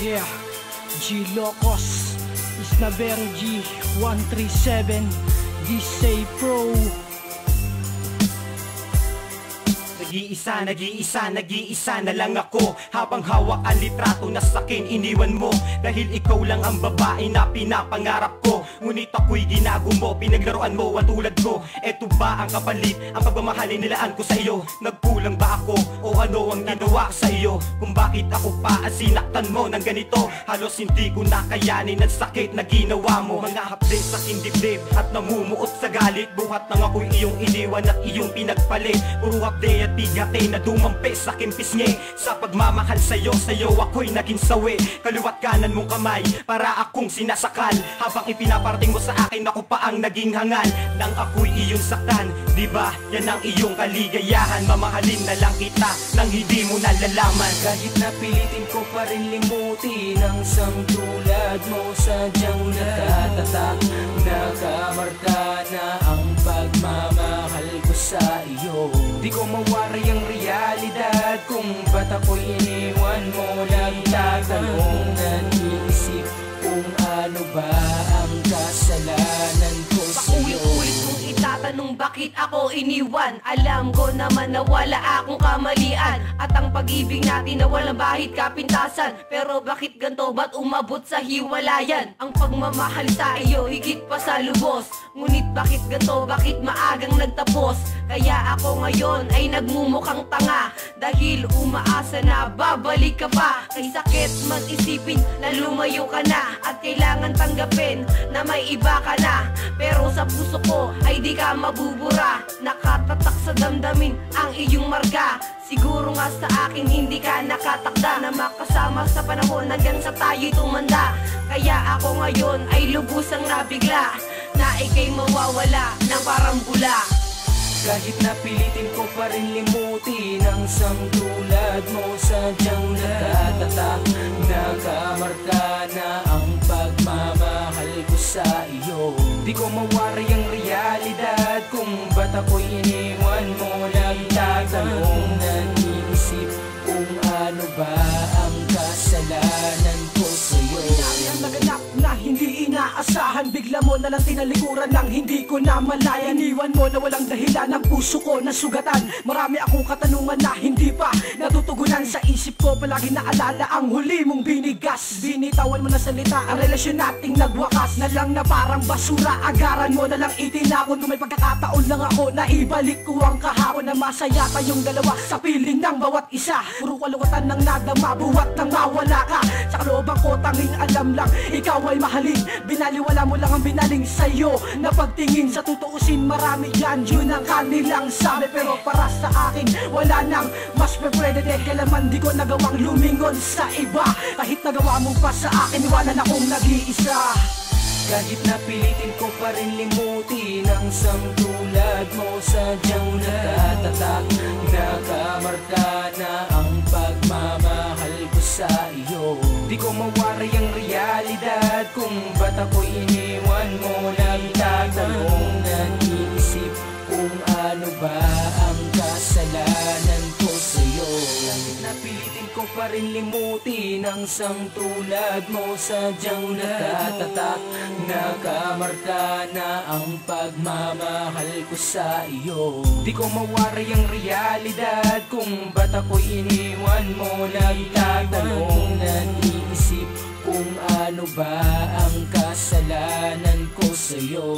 Yeah, G Locos, Isnavero G 137, Gisay Pro. Nag-iisa na lang ako. Habang hawak ang litrato na sakin iniwan mo. Dahil ikaw lang ang babae na pinapangarap ko. Ngunit ako'y ginagumo, pinaglaruan mo ang tulad ko. Eto ba ang kapalit, ang pagmamahalin nilaan ko sa iyo? Nagkulang ba ako o ano ang ginawa ko sa iyo? Kung bakit ako pa ang sinaktan mo ng ganito? Halos hindi ko nakayanin ang sakit na ginawa mo. Mga hapde sa kindibdib at namumuot sa galit. Buhat nang ako'y iyong iniwan at iyong pinagpalit. Puro hapde at bigate na dumampi sa aking pisngi. Sa pagmamahal sa'yo ako'y naging sawi. Kaliwat kanan mong kamay para akong sinasakal. Habang ipinaparating mo sa akin, ako pa ang naging hangal. Nang ako'y iyong saktan, diba yan ang iyong kaligayahan? Mamahalin na lang kita nang hindi mo nalalaman. Kahit napilitin ko pa rin limutin ang isang tulad mo. Sadyang nakatatak, nakamarka na ang pagmamahal ko sa iyo. Di ko mawari ang realidad kung ba't ako'y iniwan mo. Nagtatanong, naniisip kung ano ba ang kasalanan ko sa'yo. Paulit-ulit kong itatanong bakit ako iniwan. Alam ko naman na wala akong kamalian, at ang pag-ibig natin na walang bahid kapintasan. Pero bakit ganto, ba't umabot sa hiwalayan? Ang pagmamahal sa iyo higit pa sa lubos. Ngunit bakit ganto, bakit maagang nagtapos? Kaya ako ngayon ay nagmumukhang tanga, dahil umaasa na babalik ka pa. Kay sakit mag-isipin na lumayo ka na, at kailangan tanggapin na may iba ka na. Pero sa puso ko ay di ka mabubura. Nakatatak sa damdamin ang iyong marka. Siguro nga sa akin hindi ka nakatakda na makasama sa panahon hanggang sa tayo'y tumanda. Kaya ako ngayon ay lubusang nabigla na ika'y mawawala ng parang bula. Kahit napilitin ko pa rin limutin ang isang tulad mo. Sadyang nakatatak, nakamarka na ang pagmamahal ko sa iyo. Di ko mawari ang realidad kung ba't ako'y iniwan mo. Nagtatanong, naniisip kung ano ba ang kasalanan ko sa'yo. Ang naganap na hindi inaasahan, bigla mo na lang tinalikuran ng hindi ko na malaya. Iniwan mo na walang dahilan ang puso ko na sugatan. Marami akong katanungan na hindi pa natutugunan. Sa isip ko palagi naalala ang huli mong binigas. Binitawan mo na salita, ang relasyon nating nagwakas na lang na parang basura. Agaran mo na lang itinapon. Kung may pagkakataon lang ako na ibalik ko ang kahapon, na masaya tayong dalawa sa piling ng bawat isa. Puro kalungkutan ng nadama, buhat nang mawala ka. Sa kalooban ko tanging alam lang ikaw ay mahalin. Binaliwala mo lang ang binaling sa'yo na pagtingin. Sa tutuusin marami yan, yun ang kanilang sabi. Pero para sa akin wala nang mas pwede. Kailanman di ko nagawang lumingon sa iba. Kahit nagawa mo pa sa akin, iwanan akong nag-iisa. Kahit napilitin ko pa rin limutin ang isang tulad mo. Sadyang nakatatak, nakamarka na ang pagmamahal ko sa iyo. Di ko mawari ang realidad kung ba't ako'y iniwan mo. Nagtatanong, naniisip kung ano ba ang kasalanan ko sa'yo. Kahit napilitin ko pa rin limutin ang isang tulad mo. Sadyang nakatatak, nakamarka na ang pagmamahal ko sa iyo. Di ko mawari ang realidad kung ba't ako'y iniwan mo. Nagtatanong, naniisip kung ano ba ang kasalanan ko sa'yo.